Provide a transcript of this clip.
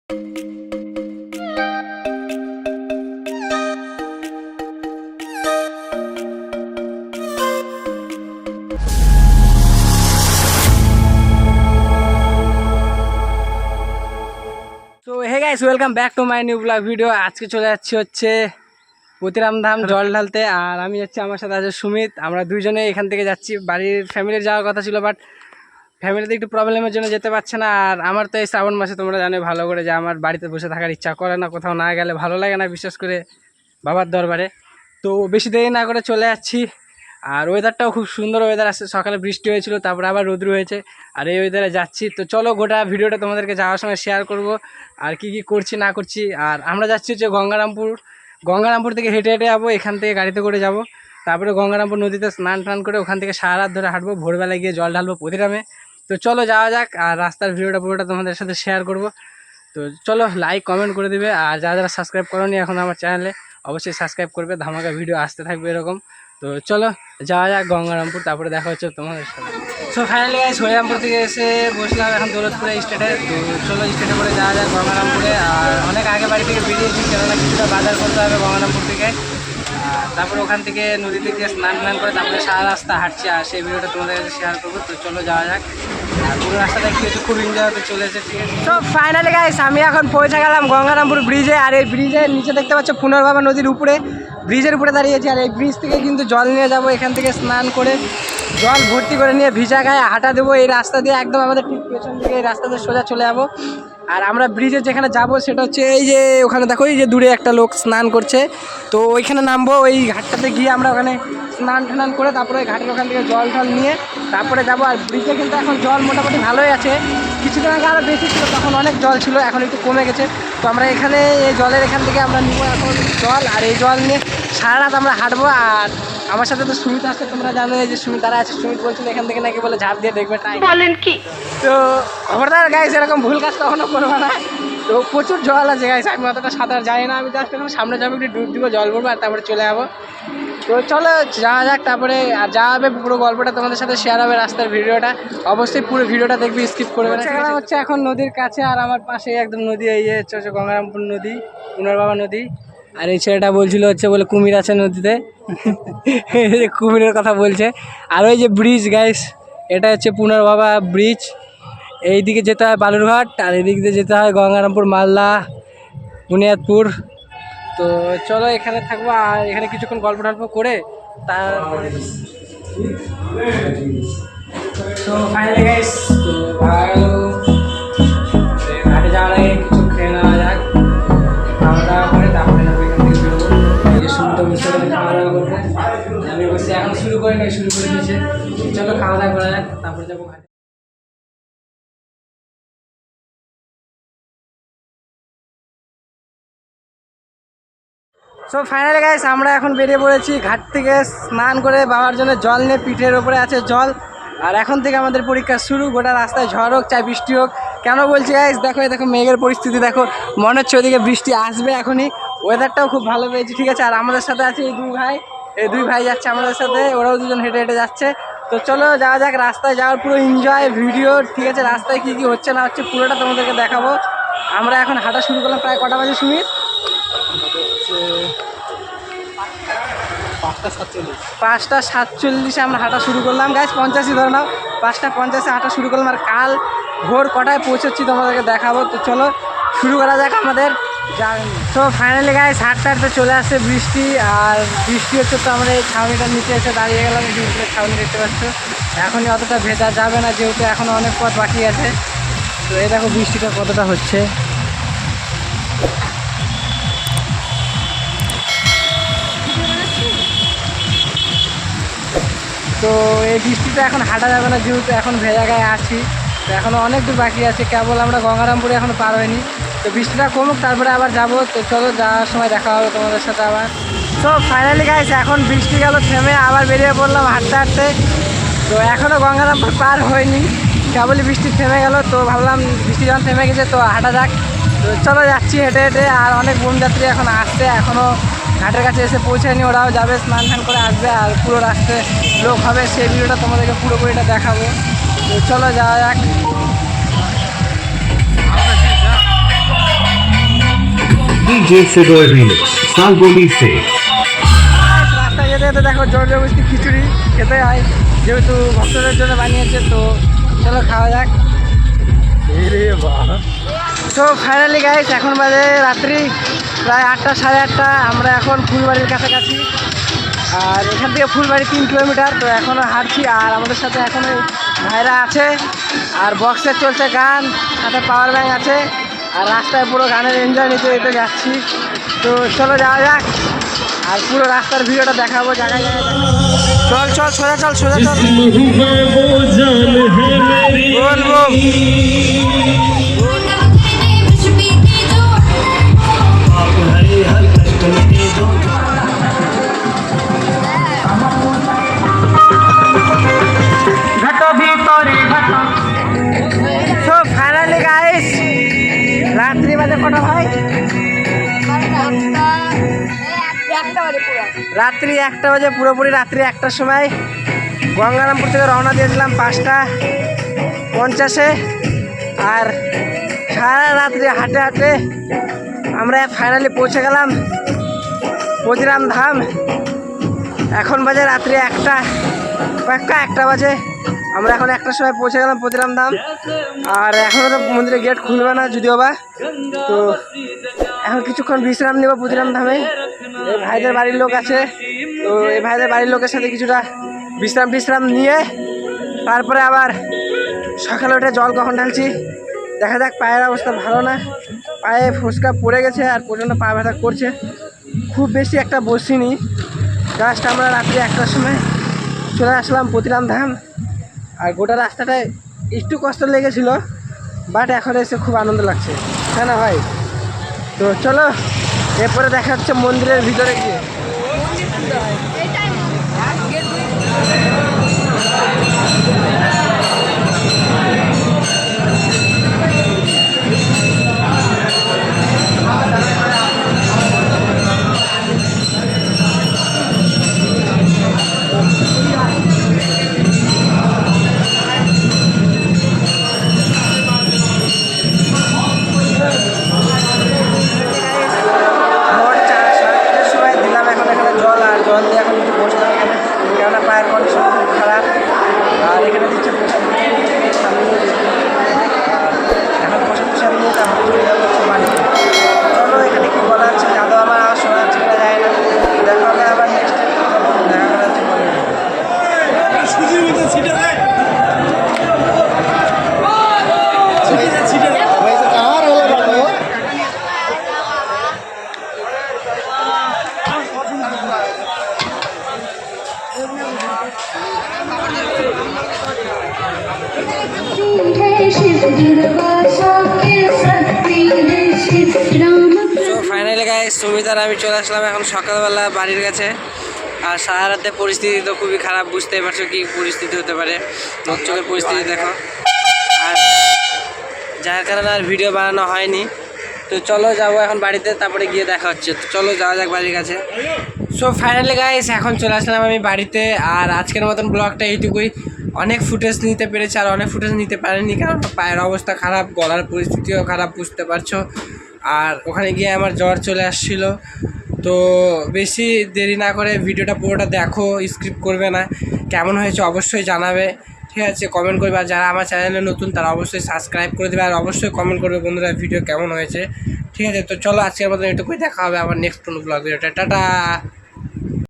তো hey guys, welcome back to my new blog video. আজকে চলে যাচ্ছি হচ্ছে পতিরাম ধাম জল ঢালতে। আর আমি যাচ্ছি, আমার সাথে আছে সুমিত। আমরা দুইজনে এখান থেকে যাচ্ছি। বাড়ির ফ্যামিলির যাওয়ার কথা ছিল, বাট ফ্যামিলিতে একটু প্রবলেমের জন্য যেতে পারছে না। আর আমার তো এই শ্রাবণ মাসে তোমরা জানো ভালো করে যে আমার বাড়িতে বসে থাকার ইচ্ছা করে না, কোথাও না গেলে ভালো লাগে না, বিশেষ করে বাবার দরবারে। তো বেশি দেরি না করে চলে যাচ্ছি। আর ওয়েদারটাও খুব সুন্দর ওয়েদার আসছে। সকালে বৃষ্টি হয়েছিল, তারপরে আবার রোদ্রু হয়েছে। আর এই ওয়েদারে যাচ্ছি। তো চলো গোটা ভিডিওটা তোমাদেরকে যাওয়ার সময় শেয়ার করব, আর কি কি করছি না করছি। আর আমরা যাচ্ছি হচ্ছে গঙ্গারামপুর থেকে হেঁটে হেঁটে যাবো। এখান থেকে গাড়িতে করে যাব, তারপরে গঙ্গারামপুর নদীতে স্নান টান করে ওখান থেকে সারা রাত ধরে হাঁটবো, ভোরবেলায় গিয়ে জল ঢালবো পতিরামে। তো চলো যাওয়া যাক। আর রাস্তার ভিডিওটা পুরোটা তোমাদের সাথে শেয়ার করব। তো চলো লাইক কমেন্ট করে দিবে। আর যারা যারা সাবস্ক্রাইব করোনি এখন আমার চ্যানেলে, অবশ্যই সাবস্ক্রাইব করবে। ধামাকা ভিডিও আসতে থাকবে এরকম। তো চলো যাওয়া যাক গঙ্গারামপুর, তারপরে দেখা হচ্ছে তোমাদের সাথে। সো ফাইনালি গাইস, হরিরামপুর থেকে এসে বসলাম এখন দৌলতপুরে স্টেটে। তো চলো স্টেটে করে যাওয়া যাক গঙ্গারামপুরে। আর অনেক আগে বাড়ি থেকে বেরিয়েছি, কেননা কিছুটা বাজার করতে হবে গঙ্গারামপুর থেকে। তারপরে ওখান থেকে নদীতে গিয়ে স্নান করে তারপরে সারা রাস্তা হাঁটছি। আর সেই ভিডিওটা তোমাদের কাছে শেয়ার করবো। তো চলো যাওয়া যাক। আর পুরো রাস্তাটা কি হচ্ছে, খুব এনজয় হতে চলেছে। ঠিক আছে, তো ফাইনালি গাইস আমি এখন পৌঁছে গেলাম গঙ্গারামপুর ব্রিজে। আর এই ব্রিজের নিচে দেখতে পাচ্ছ পুনর্বাবা নদীর উপরে, ব্রিজের উপরে দাঁড়িয়েছি। আর এই ব্রিজ থেকে কিন্তু জল নিয়ে যাব, এখান থেকে স্নান করে জল ভর্তি করে নিয়ে ভিজা গায়ে হাঁটা দেবো এই রাস্তা দিয়ে। একদম আমাদের ঠিক পেছন দিকে এই রাস্তা দিয়ে সোজা চলে যাবো। আর আমরা ব্রিজে যেখানে যাব সেটা হচ্ছে এই যে ওখানে দেখো, এই যে দূরে একটা লোক স্নান করছে। তো ওইখানে নামবো, ওই ঘাটটাতে গিয়ে আমরা ওখানে স্নান টান করে তারপরে ওই ঘাটের ওখান থেকে জল টল নিয়ে তারপরে যাবো। আর ব্রিজে কিন্তু এখন জল মোটামুটি ভালোই আছে। কিছুদিন আগে আরও বেশি ছিল, তখন অনেক জল ছিল, এখন একটু কমে গেছে। তো আমরা এখানে এই জলের এখান থেকে আমরা নিবো এখন জল। আর এই জল নিয়ে সারা রাত আমরা হাঁটবো। আর আমার সাথে তো সুমিত আছে, তোমরা জানো এই যে সুমিত তারা আছে। সুমিত বলছিল এখান থেকে নাকি বলে ঝাঁপ দিয়ে দেখবে, তাই বলেন কি? তো খবরদার গাইস, এরকম ভুল কাজ কখনো করবো না। তো প্রচুর জল আছে গাইস, আমি অতটা সাঁতার যাই না। আমি জাস্ট এখন সামনে যাবো, একটু ডুব দিব, জল ভরবো, আর তারপরে চলে যাবো। তো চলো যাওয়া যাক। তারপরে আর যা হবে পুরো গল্পটা তোমাদের সাথে শেয়ার হবে, রাস্তার ভিডিওটা। অবশ্যই পুরো ভিডিওটা দেখবি, স্কিপ করবে না। হচ্ছে এখন নদীর কাছে, আর আমার পাশে একদম নদী, এই হচ্ছে গঙ্গারামপুর নদী, পুনর্বাবা নদী। আর এই ছেলেটা বলছিল হচ্ছে বলে কুমির আছে নদীতে, কুমিরের কথা বলছে। আর ওই যে ব্রিজ গাইস, এটা হচ্ছে পুনর্বাবা ব্রিজ। এইদিকে যেতে হয় বালুরঘাট, আর এদিক দিয়ে যেতে হয় গঙ্গারামপুর, মালদা, বুনিয়াদপুর। তো চলো এখানে থাকবো, আর এখানে কিছুক্ষণ গল্প টল্প করে তারপরে তো ফাইনালি গাইস তো ঘাটে যাওয়ার আগে কিছু খেয়ে নেওয়া যাক। খাওয়া দাওয়া করে তারপরে যাবো এখান থেকে বেরোবো। এই সমুদ্র মিশ্র করে খাওয়া দাওয়া করতে আমি বসে, এখন শুরু করে নাই, শুরু করে দিয়েছে। চলো খাওয়া দাওয়া করা যাক, তারপরে যাবো ঘাটে। সো ফাইনালি গাইস আমরা এখন বেরিয়ে পড়েছি ঘাট থেকে স্নান করে বাবার জন্য জল নিয়ে। পিঠের ওপরে আছে জল। আর এখন থেকে আমাদের পরীক্ষা শুরু। গোটা রাস্তায় ঝড় হোক চাই বৃষ্টি হোক। কেন বলছি গাইস, দেখো দেখো মেঘের পরিস্থিতি দেখো, মনে হচ্ছে ওইদিকে বৃষ্টি আসবে এখনই। ওয়েদারটাও খুব ভালো পেয়েছি, ঠিক আছে। আর আমাদের সাথে আছে এই দুই ভাই যাচ্ছে আমাদের সাথে, ওরাও দুজন হেঁটে হেঁটে যাচ্ছে। তো চলো যাওয়া যাক, রাস্তায় যাওয়ার পুরো এনজয় ভিডিও, ঠিক আছে। রাস্তায় কী কী হচ্ছে না হচ্ছে পুরোটা তোমাদেরকে দেখাবো। আমরা এখন হাঁটা শুরু করলাম, প্রায় কটা বাজে সুমিত? 5:47 আমরা হাঁটা শুরু করলাম গাইস, 50ই ধরে নাও। 5:50 হাঁটা শুরু করলাম। আর কাল ভোর কটায় পৌঁছচ্ছি তোমাদেরকে দেখাবো। তো চলো শুরু করা যাক আমাদের জার্নি। তো ফাইনালি গাইস হাঁটতে হাঁটতে চলে আসছে বৃষ্টি। আর বৃষ্টি হচ্ছে, তো আমরা এই ছাউনিটার নিচে এসে দাঁড়িয়ে গেলাম। এই উপরে ছাউনি দেখতে পাচ্ছ, এখনই অতটা ভেজা যাবে না, যেহেতু এখনও অনেক পথ বাকি আছে। তো এই দেখো বৃষ্টিটা কতটা হচ্ছে। তো এই বৃষ্টিতে এখন হাঁটা যাবে না, যেহেতু এখন ভেজা গায়ে আছি। তো এখনও অনেক দূর বাকি আছে, কেবল আমরা গঙ্গারামপুরে এখনও পার হয়নি। তো বৃষ্টিটা কমুক তারপরে আবার যাবো। তো চলো যাওয়ার সময় দেখা হবে তোমাদের সাথে আবার। তো ফাইনালি গাইস এখন বৃষ্টি গেল থেমে, আবার বেরিয়ে পড়লাম হাঁটতে হাঁটতে। তো এখনও গঙ্গারামপুর পার হয়নি, কেবলই বৃষ্টি থেমে গেল। তো ভাবলাম বৃষ্টি যখন থেমে গেছে তো হাঁটা যাক। তো চলো যাচ্ছি হেঁটে হেঁটে। আর অনেক বনযাত্রী এখন আসছে, এখনও ঘাটের কাছে এসে পৌঁছায়নি, ওরাও যাবে, স্নান টান করে আসবে। আর পুরো রাস্তায় লোক হবে, সেই ভিডিওটা তোমাদেরকে পুরোপুরিটা দেখাবো। তো চলো যাওয়া যাক। डीजे सिडोय रीमिक्स सालबोली से রাস্তায় যেতে যেতে দেখো জোর জবরদস্তি খিচুড়ি খেতে হয়, যেহেতু ভক্তদের জন্য বানিয়েছে। তো চলো খাওয়া যাক। তো ফাইনালি গাইস এখন বাজে রাত্রি প্রায় 8টা সাড়ে 8টা। আমরা এখন ফুলবাড়ির কাছাকাছি, আর এখান থেকে ফুলবাড়ি 3 কিলোমিটার। তো এখনও হাঁটছি, আর আমাদের সাথে এখনো ভাইরা আছে, আর বক্সে চলছে গান, সাথে পাওয়ার ব্যাংক আছে, আর রাস্তায় পুরো গানের এনজয় নিতে নিতে যাচ্ছি। তো চলো যাওয়া যাক, আর পুরো রাস্তার ভিডিওটা দেখাবো জায়গায় জায়গায়। চল চল সোজা চল সোজা চল। বলবো সো ফাইনালি গাইস রাত্রি বাজে কটা ভাই? রাত্রি 1টা বাজে, পুরোপুরি রাত্রি 1টার সময় গঙ্গারামপুর থেকে রওনা দিয়েছিলাম 5টা 50-এ। আর সারা রাত্রি হাঁটে হাঁটে আমরা ফাইনালি পৌঁছে গেলাম প্রতিরাম ধাম। এখন বাজে রাত্রি 1টা বাজে। আমরা এখন 1টার সময় পৌঁছে গেলাম প্রতিরাম ধাম, আর এখনও তো মন্দিরের গেট খুলবে না যদিও বা। তো এখন কিছুক্ষণ বিশ্রাম নেব প্রতিরাম ধামে। এই ভাইদের বাড়ির লোক আছে, তো এই ভাইদের বাড়ির লোকের সাথে কিছুটা বিশ্রাম নিয়ে তারপরে আবার সকালে উঠে জল কখন ঢালছি দেখা যাক। পায়ের অবস্থা ভালো না, পায়ে ফুসকা পড়ে গেছে আর প্রচণ্ড পা ব্যথা করছে। খুব বেশি একটা বসিনি, জাস্ট আমরা রাত্রি 1টার সময় চলে আসলাম প্রতিরাম ধাম। আর গোটা রাস্তাটায় একটু কষ্ট লেগেছিল, বাট এখন এসে খুব আনন্দ লাগছে, তাই না ভাই? তো চলো এরপরে দেখা হচ্ছে মন্দিরের ভিতরে গিয়ে। পায়ের কন্ডিশন খুব খারাপ, আর এখানে দিচ্ছে এখন প্রসাদ নিয়ে তারপর চলে যাবো বাড়িতে। চলো এখানে কি বলা হচ্ছে যাদব আমার আওয়াজ শোনা যাচ্ছে কিনা যায় না, দেখা হবে আবার নেক্সট দেখা করা হচ্ছে। ফাইনালি গাইস সুমিত আর আমি চলে আসলাম এখন সকালবেলা বাড়ির কাছে। আর সারা রাতে পরিস্থিতি তো খুবই খারাপ, বুঝতেই পারছো কি পরিস্থিতি হতে পারে, চোখের পরিস্থিতি দেখো। আর যার কারণে আর ভিডিও বানানো হয়নি। তো চলো যাবো এখন বাড়িতে, তারপরে গিয়ে দেখা হচ্ছে। তো চলো যাওয়া যাক বাড়ির কাছে। সো ফাইনালি গাইস এখন চলে আসলাম আমি বাড়িতে। আর আজকের মতন ব্লগটা এইটুকুই। অনেক ফুটেজ নিতে পেরেছি আর অনেক ফুটেজ নিতে পারিনি, কারণ পায়ের অবস্থা খারাপ, গলার পরিস্থিতিও খারাপ, বুঝতে পারছো। আর ওখানে গিয়ে আমার জ্বর চলে আসছিলো। তো বেশি দেরি না করে ভিডিওটা পুরোটা দেখো, স্কিপ করবে না। কেমন হয়েছে অবশ্যই জানাবে, ঠিক আছে? কমেন্ট করবে। আর যারা আমার চ্যানেলে নতুন তারা অবশ্যই সাবস্ক্রাইব করে দেবে, আর অবশ্যই কমেন্ট করবে বন্ধুরা ভিডিও কেমন হয়েছে, ঠিক আছে? তো চলো আজকের মতন এটুকুই, দেখা হবে আবার নেক্সট কোনো ব্লগ ভিডিওটা। টাটা।